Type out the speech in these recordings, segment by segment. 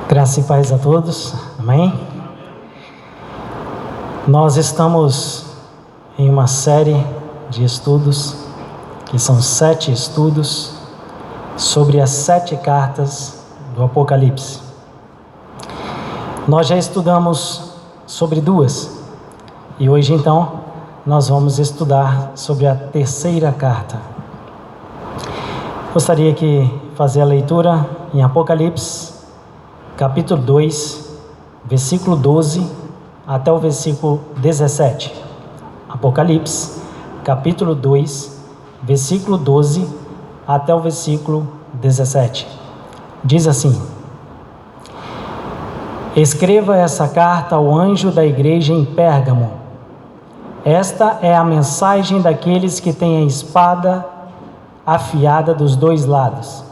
Graça e paz a todos, amém? Nós estamos em uma série de estudos, que são 7 estudos, sobre as 7 cartas do Apocalipse. Nós já estudamos sobre 2, e hoje então nós vamos estudar sobre a 3ª carta. Gostaria de fazer a leitura em Apocalipse, capítulo 2, versículo 12 até o versículo 17. Apocalipse, capítulo 2, versículo 12 até o versículo 17. Diz assim: Escreva essa carta ao anjo da igreja em Pérgamo. Esta é a mensagem daqueles que têm a espada afiada dos 2 lados.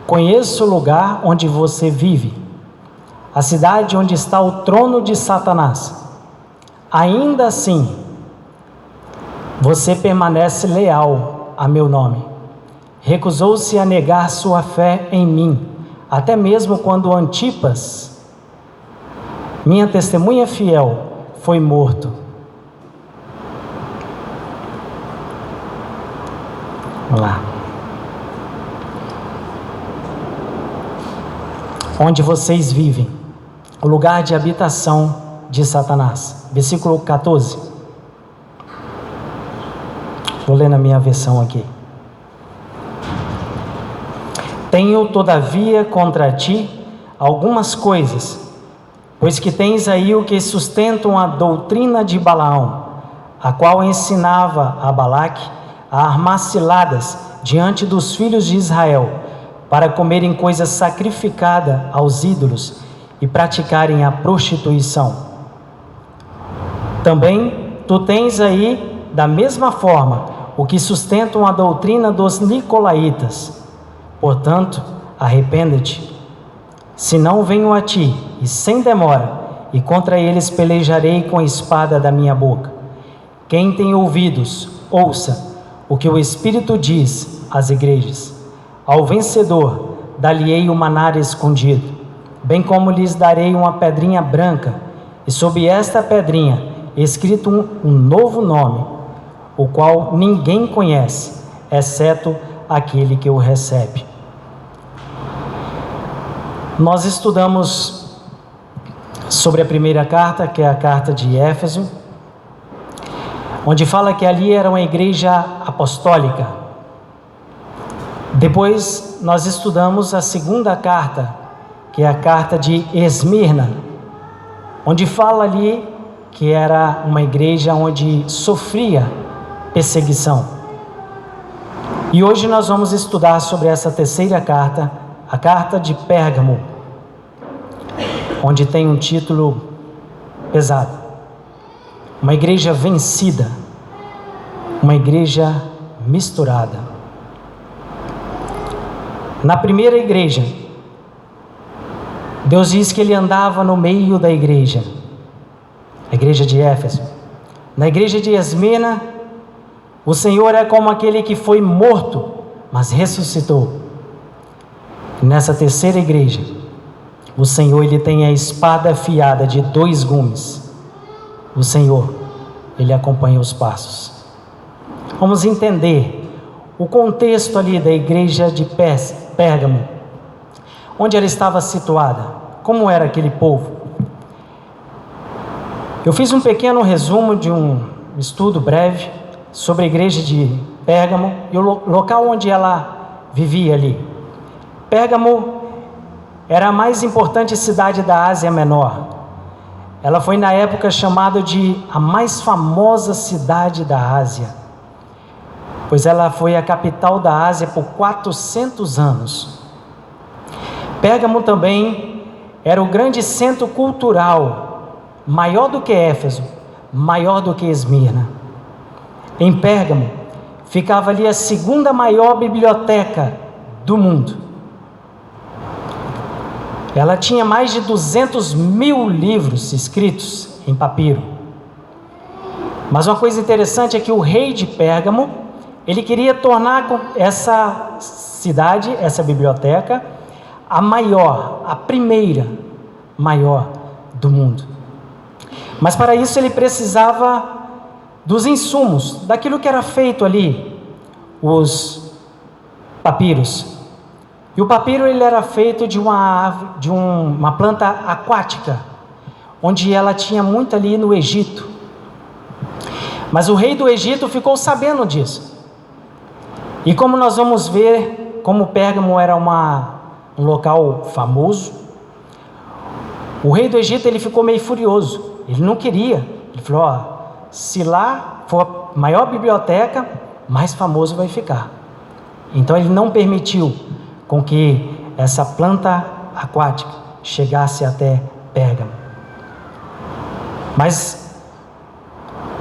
Conheço o lugar onde você vive, a cidade onde está o trono de Satanás. Ainda assim, você permanece leal a meu nome. Recusou-se a negar sua fé em mim, até mesmo quando Antipas, minha testemunha fiel, foi morto. Vamos lá. Onde vocês vivem, o lugar de habitação de Satanás. Versículo 14. Vou ler na minha versão aqui. Tenho, todavia, contra ti algumas coisas, pois que tens aí o que sustentam a doutrina de Balaão, a qual ensinava a Balaque a armar ciladas diante dos filhos de Israel, para comerem coisa sacrificada aos ídolos e praticarem a prostituição. Também tu tens aí, da mesma forma, o que sustentam a doutrina dos nicolaítas. Portanto, arrependa-te. Se não venho a ti, e sem demora, e contra eles pelejarei com a espada da minha boca. Quem tem ouvidos, ouça o que o Espírito diz às igrejas. Ao vencedor, dar-lhe-ei o maná escondido, bem como lhes darei uma pedrinha branca, e sob esta pedrinha escrito um novo nome, o qual ninguém conhece, exceto aquele que o recebe. Nós estudamos sobre a primeira carta, que é a carta de Éfeso, onde fala que ali era uma igreja apostólica. Depois nós estudamos a segunda carta, que é a carta de Esmirna, onde fala ali que era uma igreja onde sofria perseguição. E hoje nós vamos estudar sobre essa 3ª carta, a carta de Pérgamo, onde tem um título pesado: uma igreja vencida, uma igreja misturada. Na primeira igreja, Deus diz que ele andava no meio da igreja, a igreja de Éfeso. Na igreja de Esmirna, o Senhor é como aquele que foi morto, mas ressuscitou. Nessa 3ª igreja, o Senhor ele tem a espada afiada de 2 gumes. O Senhor, ele acompanha os passos. Vamos entender o contexto ali da igreja de Pérgamo, onde ela estava situada, como era aquele povo. Eu fiz um pequeno resumo de um estudo breve sobre a igreja de Pérgamo e o local onde ela vivia ali. Pérgamo era a mais importante cidade da Ásia Menor. Ela foi na época chamada de a mais famosa cidade da Ásia, pois ela foi a capital da Ásia por 400 anos. Pérgamo também era o grande centro cultural, maior do que Éfeso, maior do que Esmirna. Em Pérgamo ficava ali a 2ª maior biblioteca do mundo. Ela tinha mais de 200.000 livros escritos em papiro. Mas uma coisa interessante é que o rei de Pérgamo, ele queria tornar essa cidade, essa biblioteca, a maior, a primeira maior do mundo. Mas para isso ele precisava dos insumos, daquilo que era feito ali, os papiros. E o papiro ele era feito de uma planta aquática, onde ela tinha muito ali no Egito. Mas o rei do Egito ficou sabendo disso. E como nós vamos ver, como Pérgamo era um local famoso, o rei do Egito ele ficou meio furioso. Ele não queria. Ele falou: se lá for a maior biblioteca, mais famoso vai ficar. Então ele não permitiu com que essa planta aquática chegasse até Pérgamo. Mas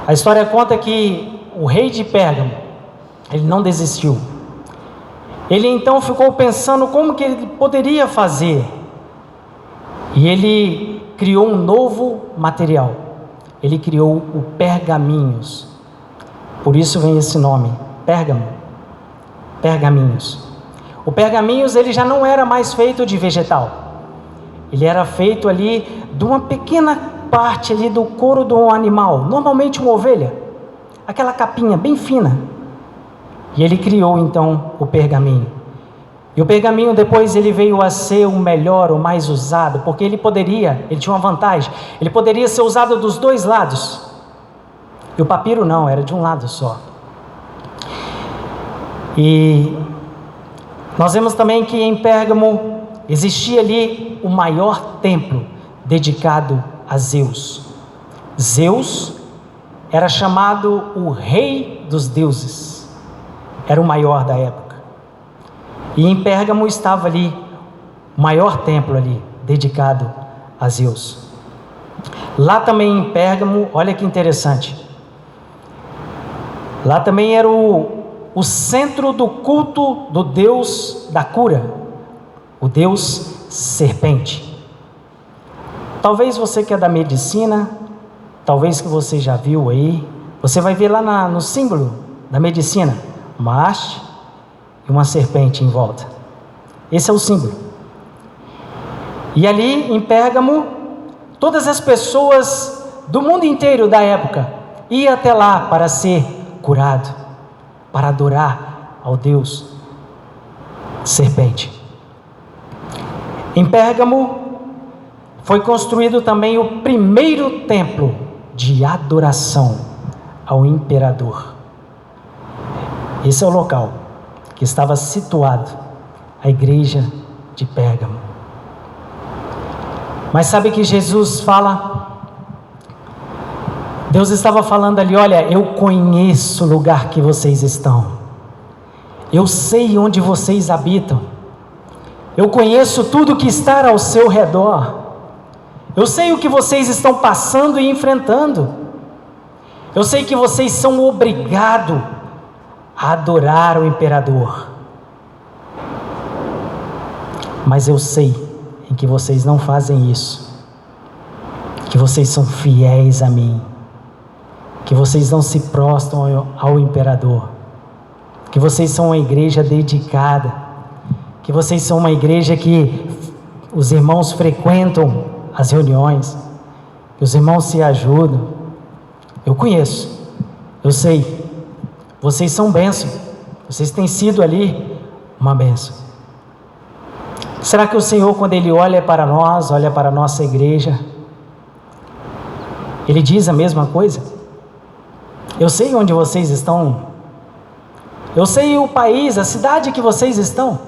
a história conta que o rei de Pérgamo, ele não desistiu. Ele então ficou pensando como que ele poderia fazer. E ele criou um novo material. Ele criou o pergaminhos. Por isso vem esse nome, Pérgamo. Pergaminhos. O pergaminhos ele já não era mais feito de vegetal. Ele era feito ali de uma pequena parte ali do couro de um animal, normalmente uma ovelha. Aquela capinha bem fina. E ele criou então o pergaminho. E o pergaminho depois ele veio a ser o melhor, o mais usado, porque ele tinha uma vantagem, ele poderia ser usado dos dois lados. E o papiro não, era de um lado só. E nós vemos também que em Pérgamo existia ali o maior templo dedicado a Zeus. Zeus era chamado o rei dos deuses, era o maior da época. E em Pérgamo estava ali o maior templo ali, dedicado a Zeus. Lá também em Pérgamo, olha que interessante, lá também era o centro do culto do deus da cura, o deus serpente. Talvez você que é da medicina, talvez que você já viu aí, você vai ver lá no símbolo da medicina, uma haste e uma serpente em volta. Esse é o símbolo. E ali em Pérgamo, todas as pessoas do mundo inteiro da época iam até lá para ser curado, para adorar ao Deus serpente. Em Pérgamo foi construído também o primeiro templo de adoração ao imperador. Esse é o local que estava situado a igreja de Pérgamo. Mas sabe que Jesus fala? Deus estava falando ali: olha, eu conheço o lugar que vocês estão, eu sei onde vocês habitam, eu conheço tudo que está ao seu redor, eu sei o que vocês estão passando e enfrentando, eu sei que vocês são obrigados a adorar o imperador, mas eu sei em que vocês não fazem isso, que vocês são fiéis a mim, que vocês não se prostram ao imperador, que vocês são uma igreja dedicada, que vocês são uma igreja que os irmãos frequentam as reuniões, que os irmãos se ajudam. Eu conheço, eu sei, vocês são bênção, vocês têm sido ali uma bênção. Será que o Senhor, quando Ele olha para nós, olha para a nossa igreja, Ele diz a mesma coisa? Eu sei onde vocês estão, eu sei o país, a cidade que vocês estão,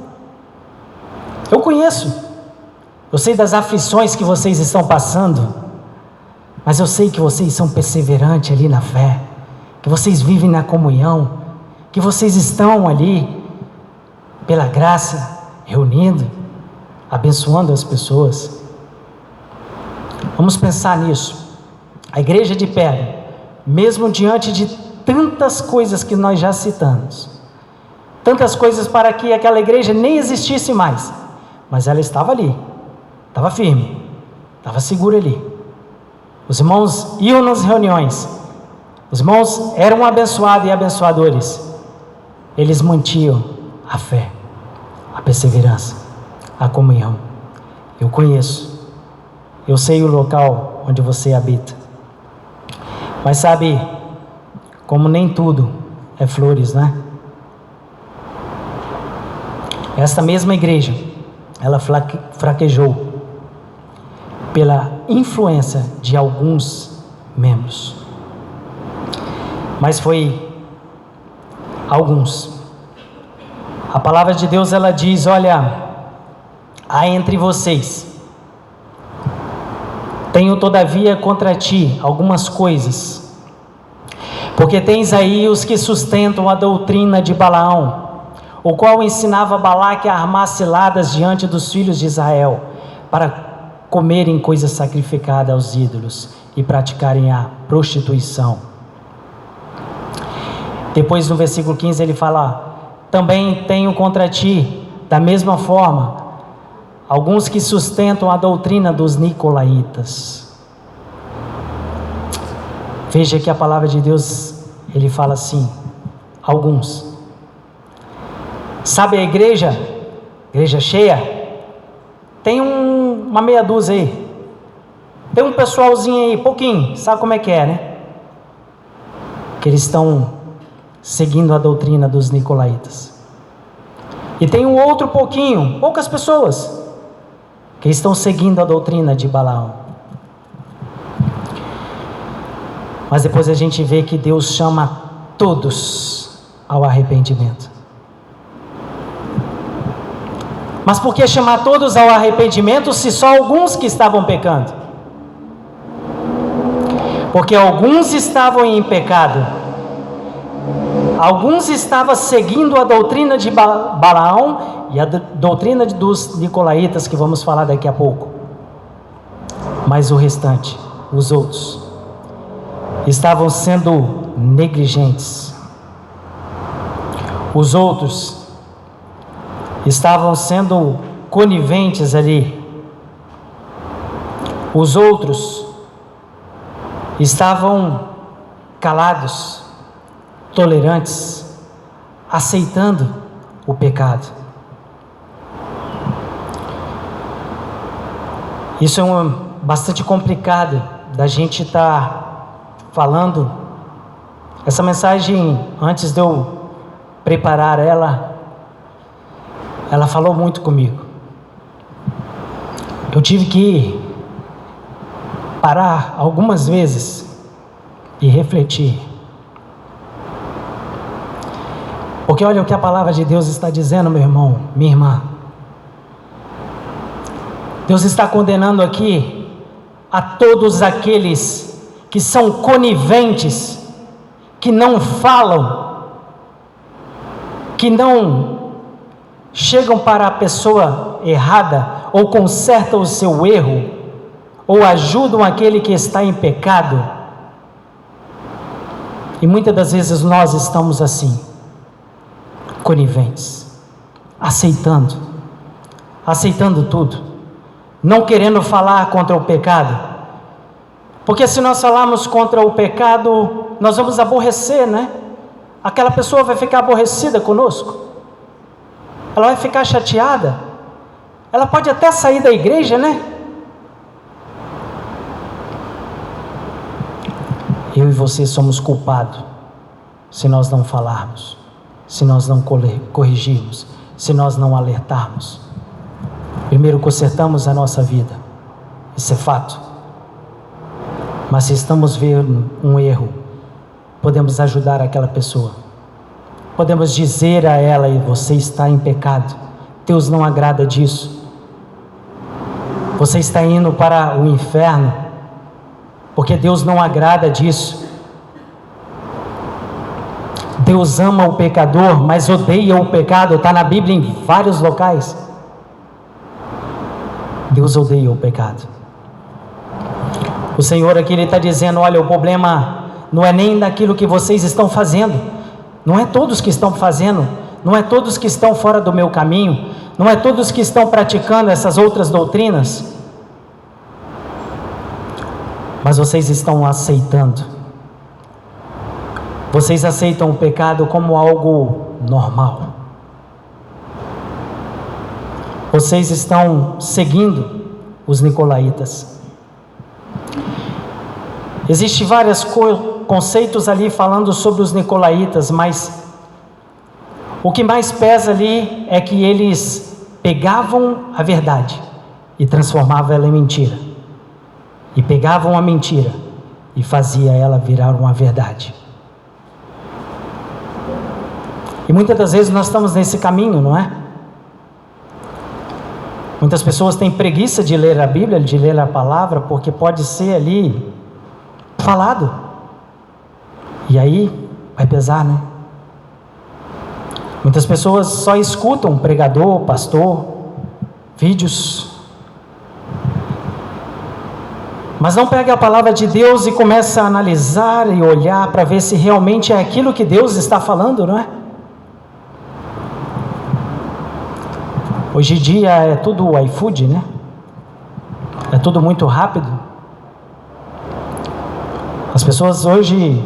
eu conheço, eu sei das aflições que vocês estão passando, mas eu sei que vocês são perseverantes ali na fé, que vocês vivem na comunhão, que vocês estão ali, pela graça, reunindo, abençoando as pessoas. Vamos pensar nisso. A igreja de Pérgamo, mesmo diante de tantas coisas que nós já citamos, tantas coisas para que aquela igreja nem existisse mais, mas ela estava ali, estava firme, estava segura ali. Os irmãos iam nas reuniões, os irmãos eram abençoados e abençoadores, eles mantinham a fé, a perseverança, a comunhão. Eu conheço, eu sei o local onde você habita. Mas sabe, como nem tudo é flores, né? Esta mesma igreja, ela fraquejou pela influência de alguns membros. Mas foi alguns. A palavra de Deus, ela diz, olha, há entre vocês, tenho todavia contra ti algumas coisas, porque tens aí os que sustentam a doutrina de Balaão, o qual ensinava Balaque a armar ciladas diante dos filhos de Israel, para comerem coisas sacrificadas aos ídolos e praticarem a prostituição. Depois no versículo 15 ele fala, também tenho contra ti, da mesma forma, alguns que sustentam a doutrina dos nicolaítas. Veja que a palavra de Deus, ele fala assim, alguns. Sabe a igreja cheia? Tem uma meia dúzia aí. Tem um pessoalzinho aí, pouquinho, sabe como é que é, né? Que eles estão seguindo a doutrina dos nicolaítas. E tem um outro pouquinho, poucas pessoas, que estão seguindo a doutrina de Balaão. Mas depois a gente vê que Deus chama todos ao arrependimento. Mas por que chamar todos ao arrependimento se só alguns que estavam pecando? Porque alguns estavam em pecado, alguns estavam seguindo a doutrina de Balaão e a doutrina dos nicolaítas, que vamos falar daqui a pouco. Mas o restante, os outros, estavam sendo negligentes. Os outros estavam sendo coniventes ali. Os outros estavam calados, tolerantes, aceitando o pecado. Isso é bastante complicado da gente estar falando. Essa mensagem, antes de eu preparar ela falou muito comigo. Eu tive que parar algumas vezes e refletir. Porque olha o que a palavra de Deus está dizendo, meu irmão, minha irmã. Deus está condenando aqui a todos aqueles que são coniventes, que não falam, que não chegam para a pessoa errada, ou consertam o seu erro, ou ajudam aquele que está em pecado. E muitas das vezes nós estamos assim, coniventes, aceitando tudo, não querendo falar contra o pecado, porque se nós falarmos contra o pecado, nós vamos aborrecer, né? Aquela pessoa vai ficar aborrecida conosco, ela vai ficar chateada, ela pode até sair da igreja, né? Eu e você somos culpados se nós não falarmos, se nós não corrigirmos, se nós não alertarmos. Primeiro consertamos a nossa vida, isso é fato. Mas se estamos vendo um erro, podemos ajudar aquela pessoa. Podemos dizer a ela, e você está em pecado, Deus não agrada disso. Você está indo para o inferno, porque Deus não agrada disso. Deus ama o pecador, mas odeia o pecado, está na Bíblia em vários locais. Deus odeia o pecado. O Senhor aqui Ele está dizendo, olha, o problema não é nem daquilo que vocês estão fazendo, não é todos que estão fazendo, não é todos que estão fora do meu caminho, não é todos que estão praticando essas outras doutrinas, mas vocês estão aceitando. Vocês aceitam o pecado como algo normal. vocês estão seguindo os nicolaítas. Existem vários conceitos ali falando sobre os nicolaítas, mas o que mais pesa ali é que eles pegavam a verdade e transformavam ela em mentira. E pegavam a mentira e fazia ela virar uma verdade. E muitas das vezes nós estamos nesse caminho, não é? Muitas pessoas têm preguiça de ler a Bíblia, de ler a palavra, porque pode ser ali falado. E aí vai pesar, né? Muitas pessoas só escutam pregador, pastor, vídeos, mas não pega a palavra de Deus e começa a analisar e olhar para ver se realmente é aquilo que Deus está falando, não é? Hoje em dia é tudo iFood, né? É tudo muito rápido. As pessoas hoje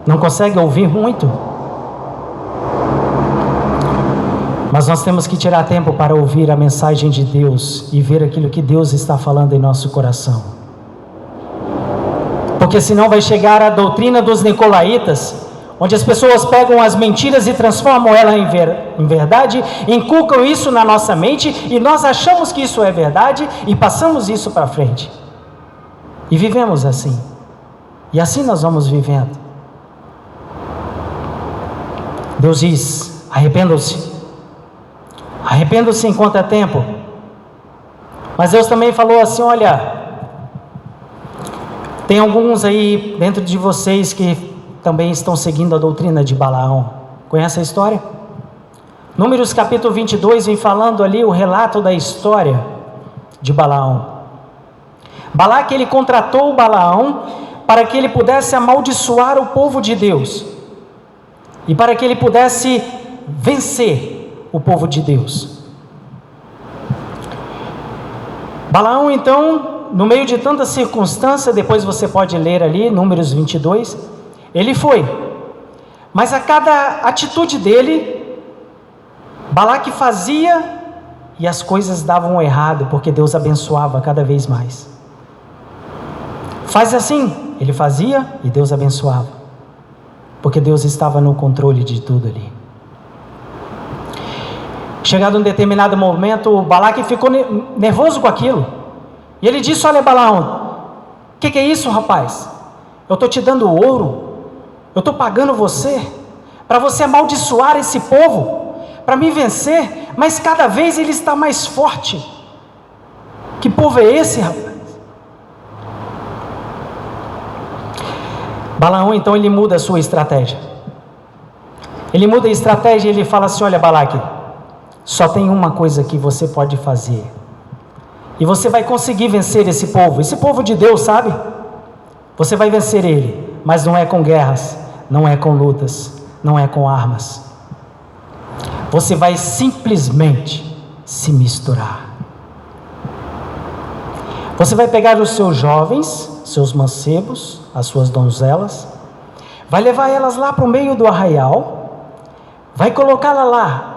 não conseguem ouvir muito. Mas nós temos que tirar tempo para ouvir a mensagem de Deus e ver aquilo que Deus está falando em nosso coração. Porque senão vai chegar a doutrina dos nicolaítas, onde as pessoas pegam as mentiras e transformam ela em verdade, inculcam isso na nossa mente e nós achamos que isso é verdade e passamos isso para frente. E vivemos assim. E assim nós vamos vivendo. Deus diz: arrependam-se. Arrependam-se enquanto é tempo. Mas Deus também falou assim: olha, tem alguns aí dentro de vocês que também estão seguindo a doutrina de Balaão. Conhece a história? Números capítulo 22 vem falando ali o relato da história de Balaão. Balaque, ele contratou o Balaão para que ele pudesse amaldiçoar o povo de Deus e para que ele pudesse vencer o povo de Deus. Balaão, então, no meio de tanta circunstância, depois você pode ler ali, Números 22, ele foi, mas a cada atitude dele, Balaque fazia e as coisas davam errado, porque Deus abençoava cada vez mais. Faz assim, ele fazia e Deus abençoava, porque Deus estava no controle de tudo ali. Chegado um determinado momento, Balaque ficou nervoso com aquilo, e ele disse: olha, Balaão, o que é isso, rapaz? Eu estou te dando ouro, eu estou pagando você, para você amaldiçoar esse povo, para me vencer, mas cada vez ele está mais forte. Que povo é esse, rapaz? Balaão, então, ele muda a sua estratégia. Ele muda a estratégia e ele fala assim: olha, Balaque, só tem uma coisa que você pode fazer, e você vai conseguir vencer esse povo de Deus, sabe? Você vai vencer ele, mas não é com guerras, não é com lutas, não é com armas. Você vai simplesmente se misturar. Você vai pegar os seus jovens, seus mancebos, as suas donzelas, vai levar elas lá para o meio do arraial, vai colocá-la lá,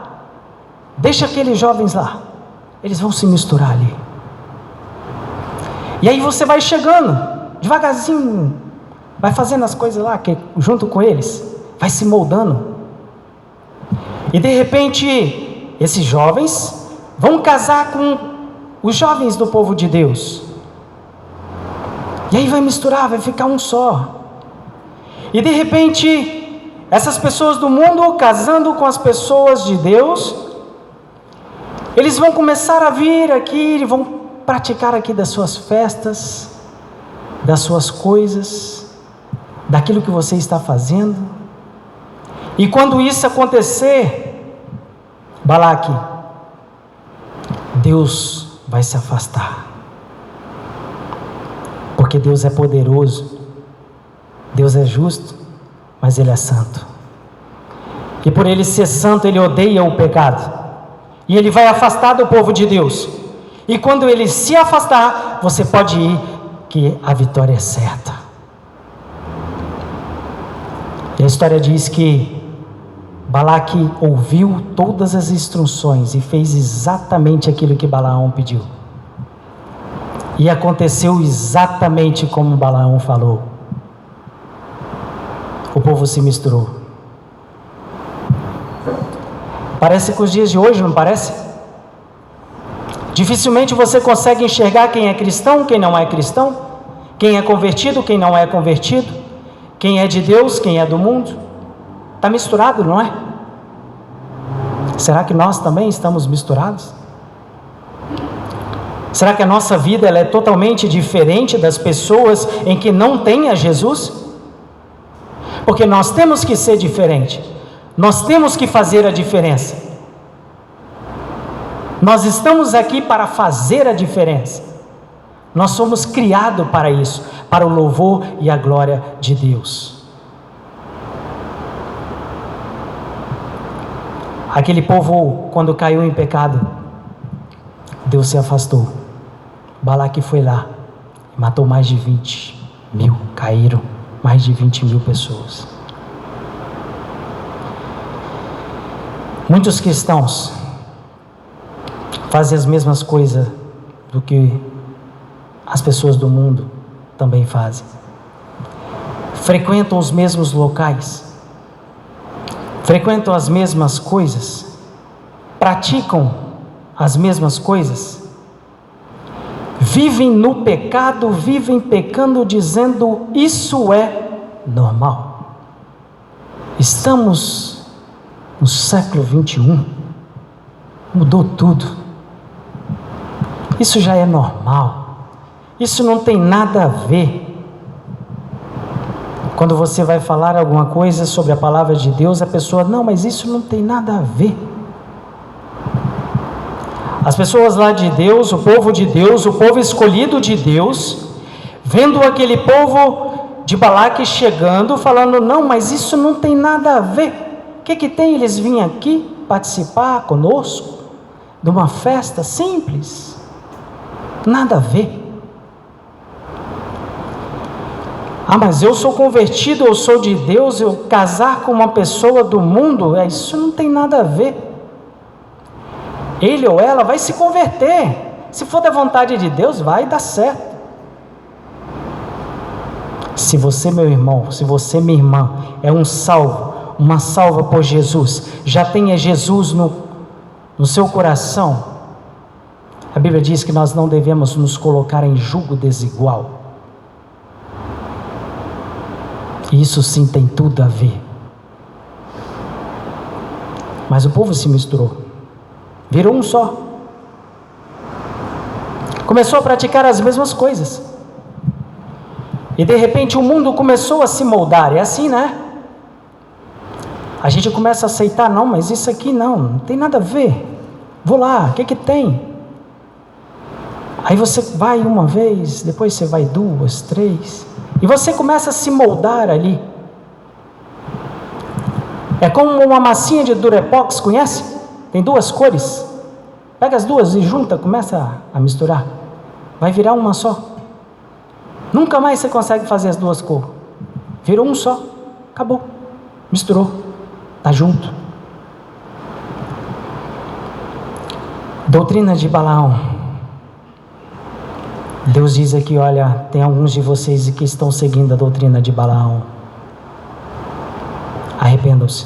deixa aqueles jovens lá, eles vão se misturar ali. E aí você vai chegando, devagarzinho, vai fazendo as coisas lá, junto com eles, vai se moldando. E de repente, esses jovens vão casar com os jovens do povo de Deus. E aí vai misturar, vai ficar um só. E de repente, essas pessoas do mundo casando com as pessoas de Deus, eles vão começar a vir aqui, vão praticar aqui das suas festas, das suas coisas, daquilo que você está fazendo. E quando isso acontecer, Balaque, Deus vai se afastar, porque Deus é poderoso, Deus é justo, mas Ele é santo, e por Ele ser santo, Ele odeia o pecado, e Ele vai afastar do povo de Deus. E quando Ele se afastar, você pode ir, que a vitória é certa. E a história diz que Balaque ouviu todas as instruções e fez exatamente aquilo que Balaão pediu. E aconteceu exatamente como Balaão falou. O povo se misturou. Parece com os dias de hoje, não parece? Dificilmente você consegue enxergar quem é cristão, quem não é cristão, quem é convertido, quem não é convertido, quem é de Deus, quem é do mundo. Está misturado, não é? Será que nós também estamos misturados? Será que a nossa vida ela é totalmente diferente das pessoas em que não têm a Jesus? Porque nós temos que ser diferente. Nós temos que fazer a diferença. Nós estamos aqui para fazer a diferença. Nós somos criados para isso, para o louvor e a glória de Deus. Aquele povo, quando caiu em pecado, Deus se afastou. Balaque foi lá, matou mais de 20.000, caíram mais de 20.000 pessoas. Muitos cristãos fazem as mesmas coisas do que as pessoas do mundo também fazem. Frequentam os mesmos locais, frequentam as mesmas coisas, praticam as mesmas coisas, vivem no pecado, vivem pecando, dizendo isso é normal. Estamos no século 21, mudou tudo. Isso já é normal, isso não tem nada a ver. Quando você vai falar alguma coisa sobre a palavra de Deus, a pessoa, não, mas isso não tem nada a ver. As pessoas lá de Deus, o povo escolhido de Deus, vendo aquele povo de Balaque chegando, falando, não, mas isso não tem nada a ver. O que tem? Eles vinham aqui participar conosco de uma festa simples. Nada a ver. Ah, mas eu sou convertido, eu sou de Deus, eu casar com uma pessoa do mundo, isso não tem nada a ver. Ele ou ela vai se converter. Se for da vontade de Deus, vai dar certo. Se você, meu irmão, se você, minha irmã, é um salvo, uma salva por Jesus, já tenha Jesus no seu coração, a Bíblia diz que nós não devemos nos colocar em jugo desigual. Isso sim tem tudo a ver. Mas o povo se misturou, virou um só, começou a praticar as mesmas coisas, e de repente o mundo começou a se moldar. É assim, né? A gente começa a aceitar, não, mas isso aqui não tem nada a ver, vou lá, o que tem? Aí você vai uma vez, depois você vai 2, 3, e você começa a se moldar ali. É como uma massinha de Durepox, conhece? Tem 2 cores, pega as 2 e junta, começa a misturar, vai virar uma só. Nunca mais você consegue fazer as 2 cores, virou um só, acabou, misturou, está junto. Doutrina de Balaão. Deus diz aqui, olha, tem alguns de vocês que estão seguindo a doutrina de Balaão. Arrependam-se.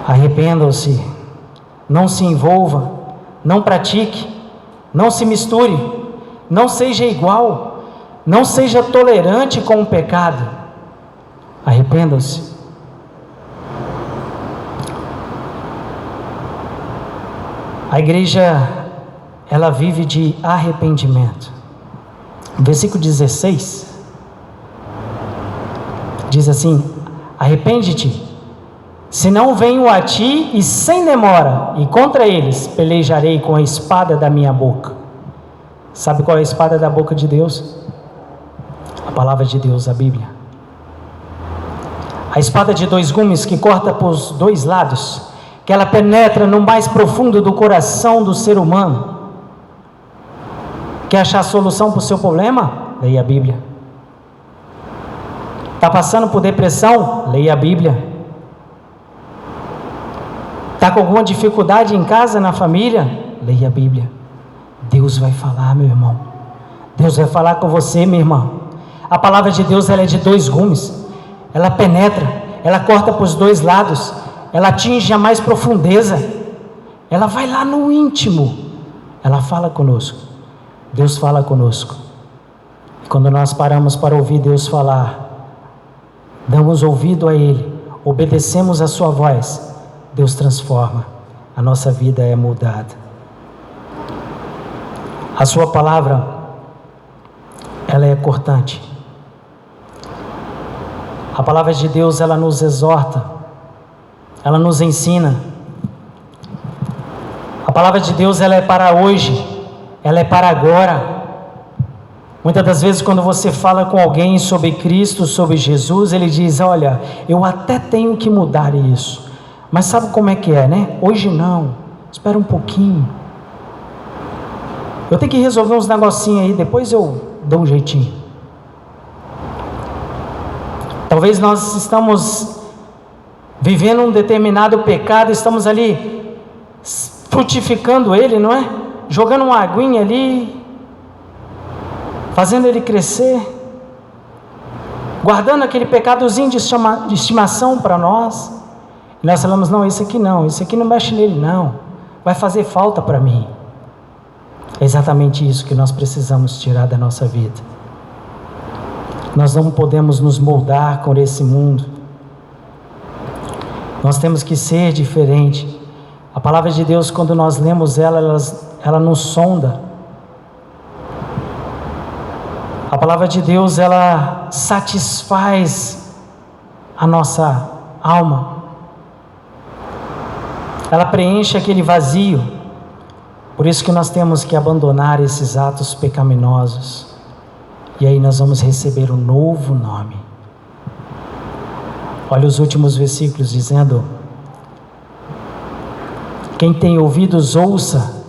Arrependam-se. Não se envolva, não pratique, não se misture, não seja igual, não seja tolerante com o pecado. Arrependam-se. A igreja, ela vive de arrependimento. Versículo 16 diz assim: arrepende-te, senão venho a ti e sem demora, e contra eles pelejarei com a espada da minha boca. Sabe qual é a espada da boca de Deus? A palavra de Deus, a Bíblia. A espada de 2 gumes que corta por os 2 lados, que ela penetra no mais profundo do coração do ser humano. Quer achar a solução para o seu problema? Leia a Bíblia. Está passando por depressão? Leia a Bíblia. Está com alguma dificuldade em casa, na família? Leia a Bíblia. Deus vai falar, meu irmão. Deus vai falar com você, minha irmã. A palavra de Deus, ela é de dois gumes. Ela penetra, ela corta para os dois lados, ela atinge a mais profundeza, ela vai lá no íntimo, ela fala conosco. Deus fala conosco. E quando nós paramos para ouvir Deus falar, damos ouvido a Ele, obedecemos a sua voz, Deus transforma, a nossa vida é mudada. A sua palavra, ela é cortante. A palavra de Deus, ela nos exorta, ela nos ensina. A palavra de Deus, ela é para hoje, ela é para agora. Muitas das vezes, quando você fala com alguém sobre Cristo, sobre Jesus, ele diz: olha, eu até tenho que mudar isso, mas sabe como é que é, né? Hoje não, espera um pouquinho. Eu tenho que resolver uns negocinhos aí, depois eu dou um jeitinho. Talvez nós estamos vivendo um determinado pecado, estamos ali frutificando ele, não é? Jogando uma aguinha ali, fazendo ele crescer, guardando aquele pecadozinho de estimação para nós. E nós falamos: não, esse aqui não mexe nele não, vai fazer falta para mim. É exatamente isso que nós precisamos tirar da nossa vida. Nós não podemos nos moldar com esse mundo. Nós temos que ser diferente. A palavra de Deus, quando nós lemos ela nos sonda. A palavra de Deus, ela satisfaz a nossa alma. Ela preenche aquele vazio. Por isso que nós temos que abandonar esses atos pecaminosos. E aí nós vamos receber um novo nome. Olha os últimos versículos dizendo: quem tem ouvidos, ouça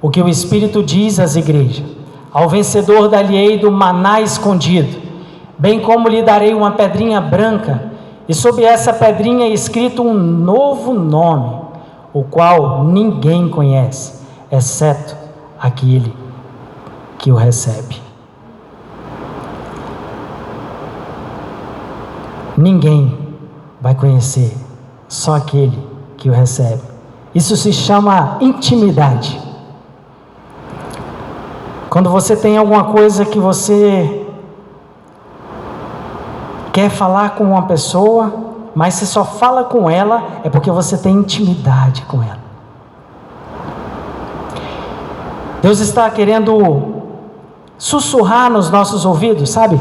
o que o Espírito diz às igrejas. Ao vencedor dar-lhe-ei do maná escondido, bem como lhe darei uma pedrinha branca, e sobre essa pedrinha é escrito um novo nome, o qual ninguém conhece, exceto aquele que o recebe. Ninguém vai conhecer, só aquele que o recebe. Isso se chama intimidade. Quando você tem alguma coisa que você quer falar com uma pessoa, mas você só fala com ela, é porque você tem intimidade com ela. Deus está querendo sussurrar nos nossos ouvidos, sabe?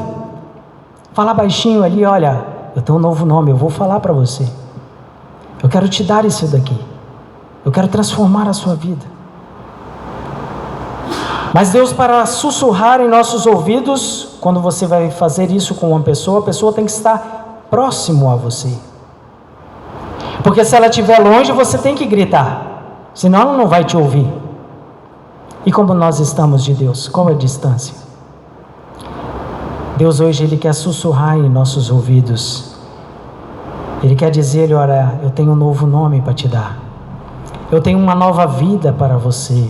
Falar baixinho ali: olha, eu tenho um novo nome, eu vou falar para você. Eu quero te dar isso daqui. Eu quero transformar a sua vida. Mas Deus, para sussurrar em nossos ouvidos, quando você vai fazer isso com uma pessoa, a pessoa tem que estar próximo a você. Porque se ela estiver longe, você tem que gritar, senão ela não vai te ouvir. E como nós estamos de Deus? Qual é a distância? Deus hoje, Ele quer sussurrar em nossos ouvidos. Ele quer dizer: olha, eu tenho um novo nome para te dar. Eu tenho uma nova vida para você.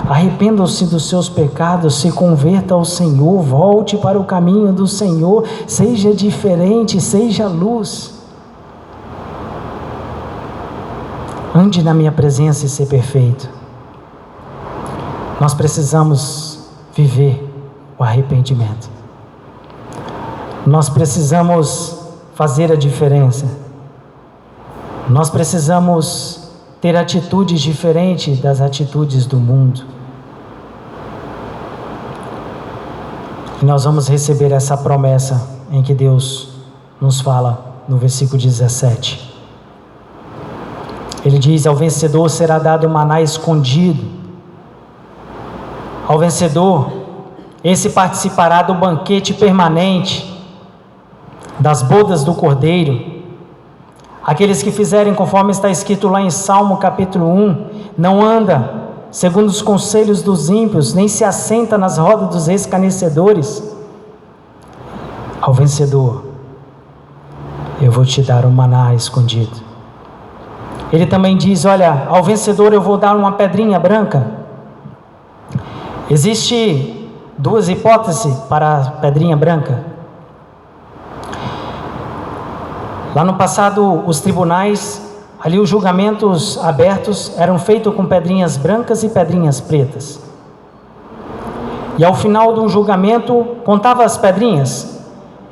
Arrependa-se dos seus pecados, se converta ao Senhor, volte para o caminho do Senhor, seja diferente, seja luz. Ande na minha presença e ser perfeito. Nós precisamos viver o arrependimento. Nós precisamos fazer a diferença. Nós precisamos ter atitudes diferentes das atitudes do mundo. E nós vamos receber essa promessa em que Deus nos fala no versículo 17. Ele diz: ao vencedor será dado maná escondido. Ao vencedor, esse participará do banquete permanente, das bodas do Cordeiro. Aqueles que fizerem conforme está escrito lá em Salmo capítulo 1, não anda segundo os conselhos dos ímpios, nem se assenta nas rodas dos escarnecedores. Ao vencedor, eu vou te dar o maná escondido. Ele também diz: olha, ao vencedor eu vou dar uma pedrinha branca. Existe duas hipóteses para a pedrinha branca. Lá no passado, os tribunais, ali os julgamentos abertos eram feitos com pedrinhas brancas e pedrinhas pretas. E ao final do julgamento, contava as pedrinhas.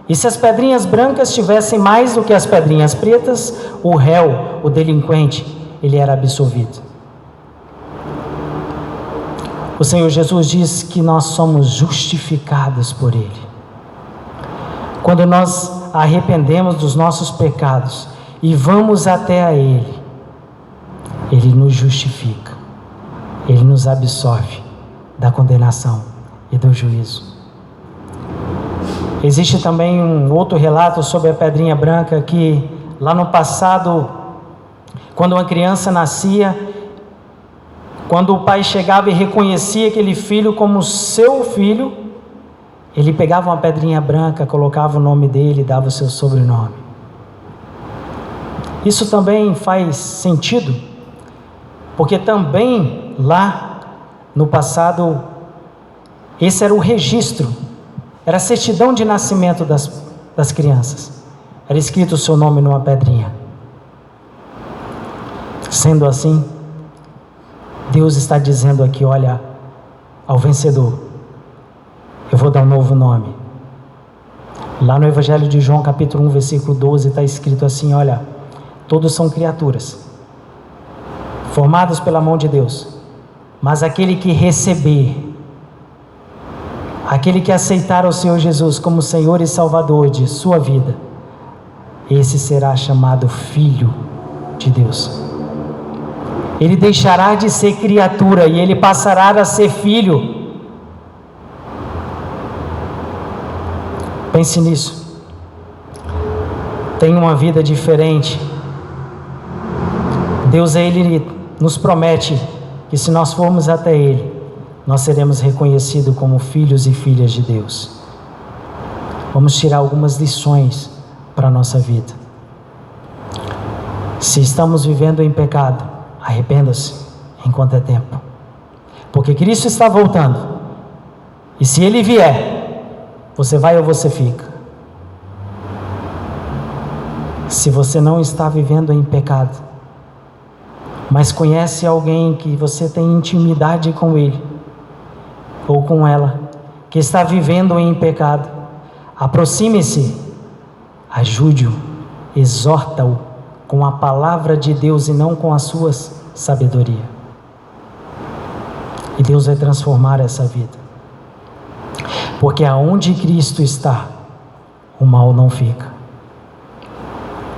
E se as pedrinhas brancas tivessem mais do que as pedrinhas pretas, o réu, o delinquente, ele era absolvido. O Senhor Jesus diz que nós somos justificados por Ele. Quando nós arrependemos dos nossos pecados e vamos até a Ele, Ele nos justifica, Ele nos absolve da condenação e do juízo. Existe também um outro relato sobre a pedrinha branca, que lá no passado, quando uma criança nascia, quando o pai chegava e reconhecia aquele filho como seu filho, ele pegava uma pedrinha branca, colocava o nome dele, dava o seu sobrenome. Isso também faz sentido, porque também lá no passado, esse era o registro, era a certidão de nascimento das crianças. Era escrito o seu nome numa pedrinha. Sendo assim, Deus está dizendo aqui: olha, ao vencedor, eu vou dar um novo nome. Lá no Evangelho de João, capítulo 1, versículo 12, está escrito assim: olha, todos são criaturas, formados pela mão de Deus, mas aquele que receber, aquele que aceitar o Senhor Jesus como Senhor e Salvador de sua vida, esse será chamado Filho de Deus. Ele deixará de ser criatura e ele passará a ser filho. Pense nisso. Tenha uma vida diferente. Deus, Ele nos promete que se nós formos até Ele, nós seremos reconhecidos como filhos e filhas de Deus. Vamos tirar algumas lições para a nossa vida. Se estamos vivendo em pecado, arrependa-se enquanto é tempo, porque Cristo está voltando, e se Ele vier, você vai ou você fica. Se você não está vivendo em pecado, mas conhece alguém que você tem intimidade com ele, ou com ela, que está vivendo em pecado, aproxime-se, ajude-o, exorta-o com a palavra de Deus e não com a sua sabedoria. E Deus vai transformar essa vida. Porque aonde Cristo está, o mal não fica.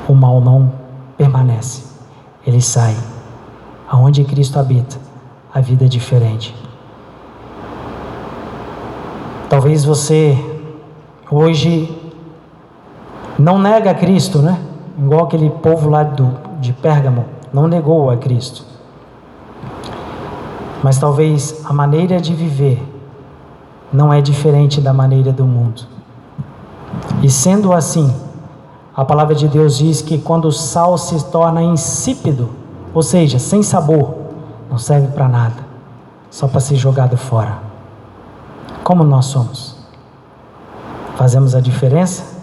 O mal não permanece. Ele sai. Aonde Cristo habita, a vida é diferente. Talvez você hoje não nega a Cristo, né? Igual aquele povo lá de Pérgamo, não negou a Cristo. Mas talvez a maneira de viver não é diferente da maneira do mundo. E sendo assim, a palavra de Deus diz que quando o sal se torna insípido, ou seja, sem sabor, não serve para nada, só para ser jogado fora. Como nós somos? Fazemos a diferença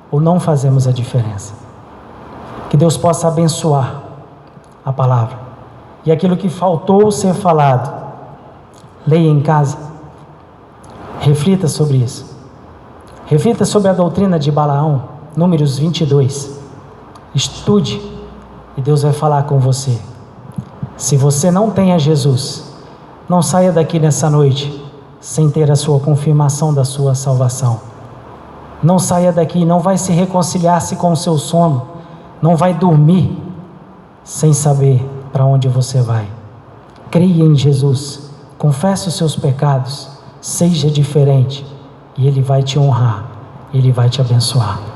ou não fazemos a diferença? Que Deus possa abençoar a palavra. E aquilo que faltou ser falado, leia em casa. Reflita sobre isso. Reflita sobre a doutrina de Balaão, Números 22. Estude e Deus vai falar com você. Se você não tem a Jesus, não saia daqui nessa noite sem ter a sua confirmação da sua salvação. Não saia daqui, não vai se reconciliar-se com o seu sono. Não vai dormir sem saber para onde você vai. Creia em Jesus, confesse os seus pecados, seja diferente, e Ele vai te honrar, Ele vai te abençoar.